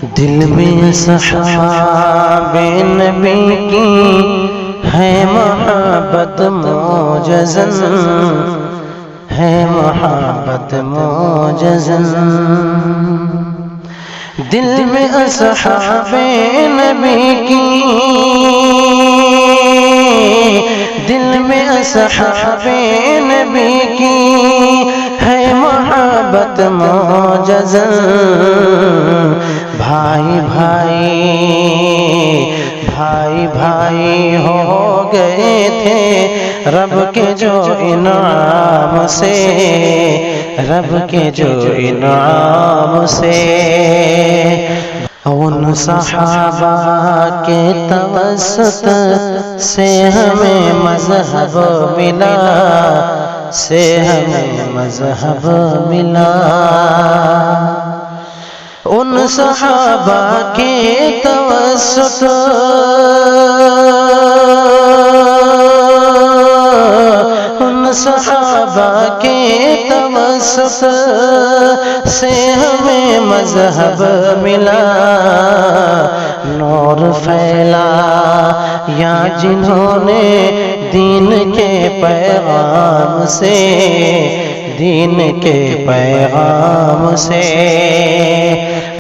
دل میں صحاب نبی کی ہے محبت موجزن، ہے محبت موجزن۔ دل میں اصحاب نبی کی، دل میں اصحاب نبی کی ہے محبت موجزن۔ بھائی بھائی بھائی بھائی ہو گئے تھے رب کے جو انعام سے، رب کے جو انعام سے۔ ان صحابہ کے توسط سے ہمیں مذہب ملا، سے ہمیں مذہب ملا۔ ان صحابہ کے توسط، ان صحابہ کے توسط سے ہمیں مذہب ملا۔ نور پھیلا یا جنہوں نے دین کے پیغام سے، دین کے پیغام سے۔